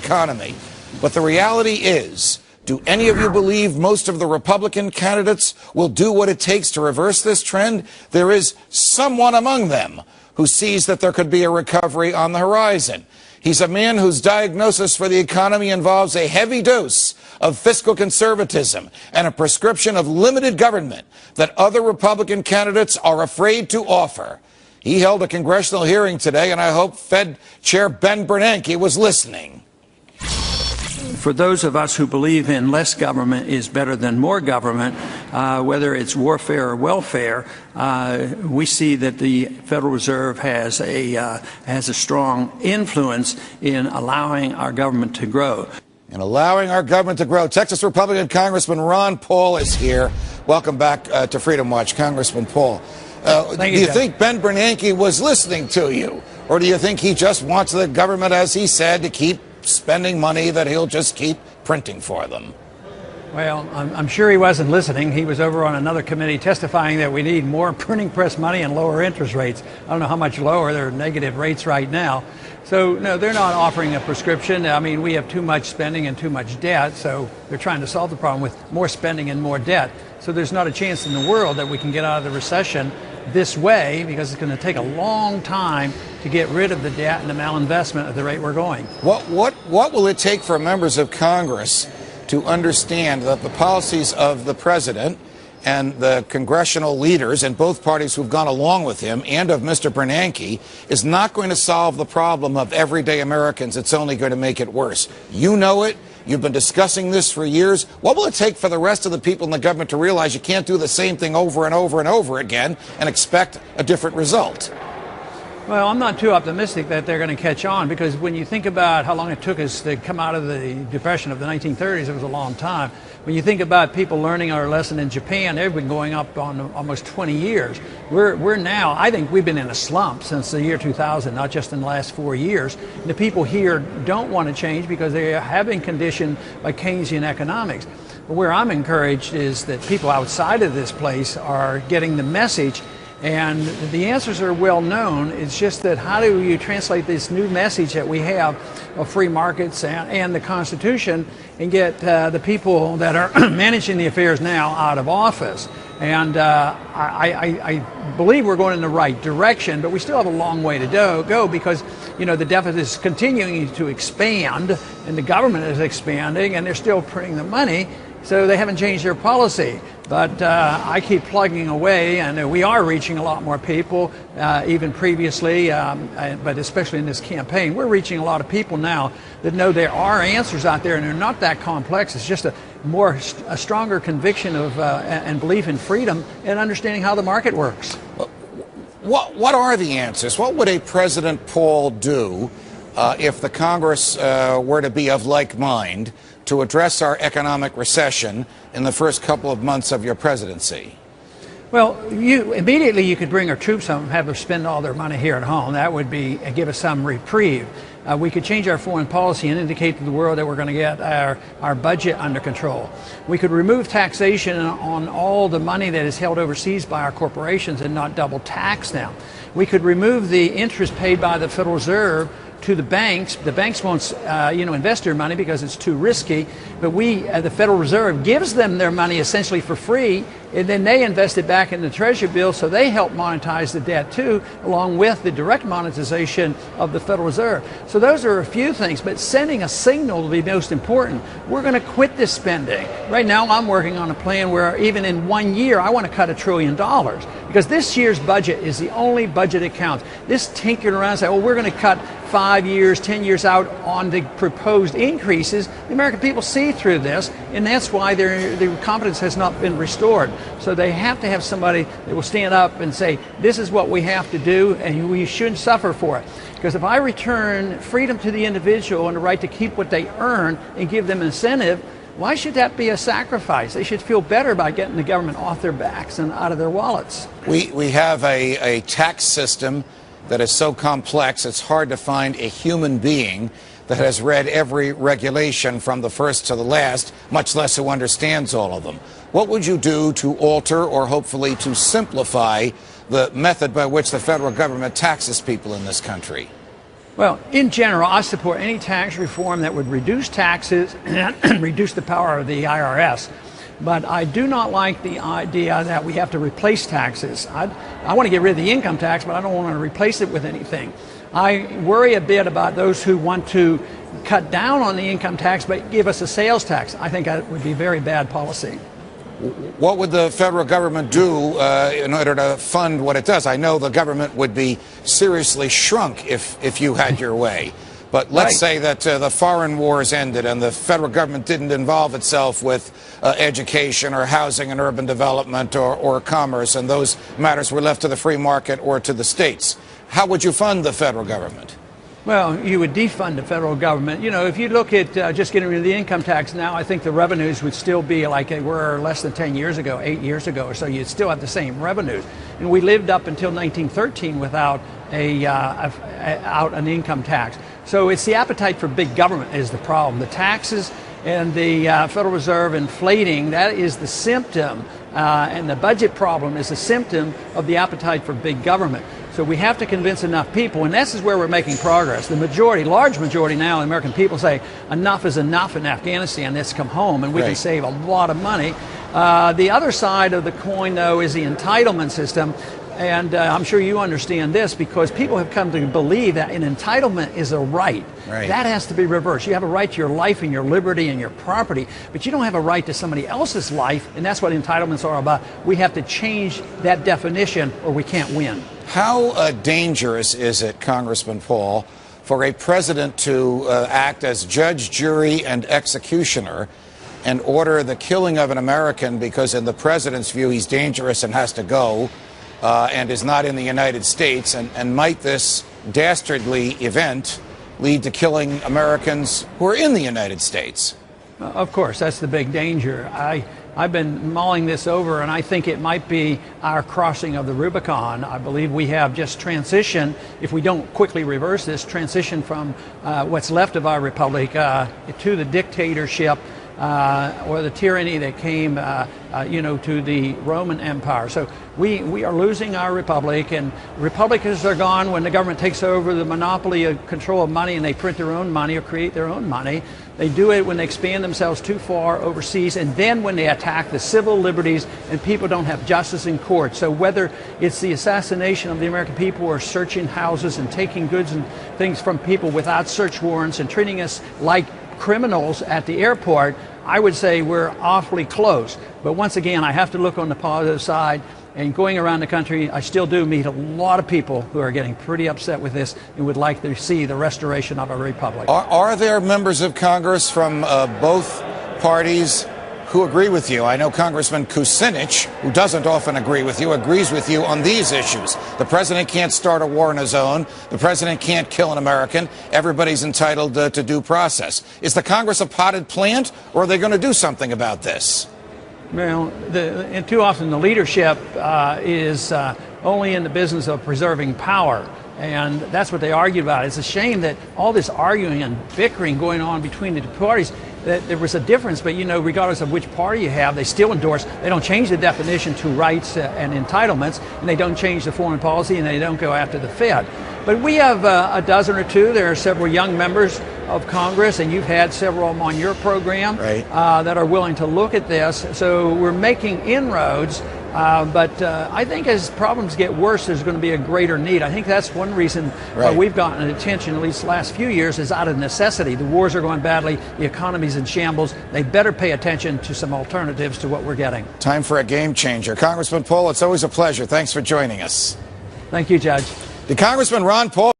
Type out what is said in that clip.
economy. But the reality is, do any of you believe most of the Republican candidates will do what it takes to reverse this trend? There is someone among them who sees that there could be a recovery on the horizon. He's a man whose diagnosis for the economy involves a heavy dose of fiscal conservatism and a prescription of limited government that other Republican candidates are afraid to offer. He held a congressional hearing today, and I hope Fed Chair Ben Bernanke was listening. For those of us who believe in less government is better than more government, whether it's warfare or welfare, we see that the Federal Reserve has a strong influence in allowing our government to grow. In allowing our government to grow. Texas Republican Congressman Ron Paul is here. Welcome back to Freedom Watch, Congressman Paul. Do you think Ben Bernanke was listening to you? Or do you think he just wants the government, as he said, to keep spending money that he'll just keep printing for them? Well, I'm sure he wasn't listening. He was over on another committee testifying that we need more printing press money and lower interest rates. I don't know how much lower. They're negative rates right now. So, no, they're not offering a prescription. I mean, we have too much spending and too much debt, so they're trying to solve the problem with more spending and more debt. So there's not a chance in the world that we can get out of the recession this way, because it's going to take a long time to get rid of the debt and the malinvestment at the rate we're going. What will it take for members of Congress to understand that the policies of the president and the congressional leaders in both parties who've gone along with him and of Mr. Bernanke is not going to solve the problem of everyday Americans? It's only going to make it worse. You know it. You've been discussing this for years. What will it take for the rest of the people in the government to realize you can't do the same thing over and over and over again and expect a different result? Well, I'm not too optimistic that they're going to catch on, because when you think about how long it took us to come out of the Depression of the 1930s, it was a long time. When you think about people learning our lesson in Japan, they've been going up on almost 20 years. We're now, I think we've been in a slump since the year 2000, not just in the last 4 years. And the people here don't want to change because they have been conditioned by Keynesian economics. But where I'm encouraged is that people outside of this place are getting the message. And the answers are well known. It's just that how do you translate this new message that we have of free markets and the Constitution and get the people that are managing the affairs now out of office? And I believe we're going in the right direction, but we still have a long way to go because, you know, the deficit is continuing to expand and the government is expanding and they're still printing the money. So they haven't changed their policy. But I keep plugging away, and we are reaching a lot more people, even previously, but especially in this campaign. We're reaching a lot of people now that know there are answers out there, and they're not that complex. It's just a stronger conviction of and belief in freedom and understanding how the market works. What are the answers? What would a President Paul do if the Congress were to be of like mind to address our economic recession in the first couple of months of your presidency? Well, immediately you could bring our troops home and have them spend all their money here at home. That would give us some reprieve. We could change our foreign policy and indicate to the world that we're going to get our budget under control. We could remove taxation on all the money that is held overseas by our corporations and not double tax them. We could remove the interest paid by the Federal Reserve to the banks. The banks won't, invest their money because it's too risky. But the Federal Reserve gives them their money essentially for free, and then they invest it back in the Treasury bill, so they help monetize the debt too, along with the direct monetization of the Federal Reserve. So those are a few things, but sending a signal will be most important. We're going to quit this spending. Right now, I'm working on a plan where even in 1 year, I want to cut $1 trillion. Because this year's budget is the only budget that counts. This tinkering around and saying, well, we're going to cut 5 years, 10 years out on the proposed increases, the American people see through this, and that's why their confidence has not been restored. So they have to have somebody that will stand up and say, this is what we have to do, and we shouldn't suffer for it. Because if I return freedom to the individual and the right to keep what they earn and give them incentive, why should that be a sacrifice? They should feel better by getting the government off their backs and out of their wallets. We have a tax system that is so complex it's hard to find a human being that has read every regulation from the first to the last, much less who understands all of them. What would you do to alter or hopefully to simplify the method by which the federal government taxes people in this country? Well, in general, I support any tax reform that would reduce taxes and reduce the power of the IRS. But I do not like the idea that we have to replace taxes. I want to get rid of the income tax, but I don't want to replace it with anything. I worry a bit about those who want to cut down on the income tax but give us a sales tax. I think that would be very bad policy. What would the federal government do in order to fund what it does? I know the government would be seriously shrunk if you had your way. But let's say that the foreign wars ended and the federal government didn't involve itself with education or housing and urban development or commerce, and those matters were left to the free market or to the states. How would you fund the federal government? Well, you would defund the federal government. You know, if you look at just getting rid of the income tax now, I think the revenues would still be like they were less than 10 years ago, 8 years ago or so. You'd still have the same revenues. And we lived up until 1913 without an income tax. So it's the appetite for big government is the problem. The taxes and the Federal Reserve inflating, that is the symptom. And the budget problem is a symptom of the appetite for big government. So we have to convince enough people, and this is where we're making progress. The majority, large majority now, the American people say enough is enough in Afghanistan. Let's come home, and we can save a lot of money. The other side of the coin, though, is the entitlement system. And I'm sure you understand this because people have come to believe that an entitlement is a right. That has to be reversed. You have a right to your life and your liberty and your property, but you don't have a right to somebody else's life, and that's what entitlements are about. We have to change that definition or we can't win. How dangerous is it, Congressman Paul, for a president to act as judge, jury, and executioner and order the killing of an American because in the president's view he's dangerous and has to go, and is not in the United States, and might this dastardly event lead to killing Americans who are in the United States? Of course, that's the big danger. I've been mulling this over, and I think it might be our crossing of the Rubicon. I believe we have just transitioned, if we don't quickly reverse this, transition from what's left of our republic to the dictatorship or the tyranny that came, to the Roman Empire. So we are losing our republic, and republicans are gone when the government takes over the monopoly of control of money and they print their own money or create their own money. They do it when they expand themselves too far overseas, and then when they attack the civil liberties and people don't have justice in court. So whether it's the assassination of the American people or searching houses and taking goods and things from people without search warrants and treating us like criminals at the airport, I would say we're awfully close. But once again, I have to look on the positive side. And going around the country, I still do meet a lot of people who are getting pretty upset with this and would like to see the restoration of a republic. Are there members of Congress from both parties who agree with you? I know Congressman Kucinich, who doesn't often agree with you, agrees with you on these issues. The president can't start a war in his own. The president can't kill an American. Everybody's entitled to due process. Is the Congress a potted plant, or are they going to do something about this? Well, and too often the leadership is only in the business of preserving power, and that's what they argue about. It's a shame that all this arguing and bickering going on between the two parties, that there was a difference, but regardless of which party you have, they still endorse. They don't change the definition to rights and entitlements, and they don't change the foreign policy, and they don't go after the Fed. But we have a dozen or two. There are several young members of Congress, and you've had several of them on your program that are willing to look at this. So we're making inroads, but I think as problems get worse, there's going to be a greater need. I think that's one reason why we've gotten attention, at least the last few years, is out of necessity. The wars are going badly. The economy's in shambles. They better pay attention to some alternatives to what we're getting. Time for a game changer. Congressman Paul, it's always a pleasure. Thanks for joining us. Thank you, Judge. The Congressman Ron Paul.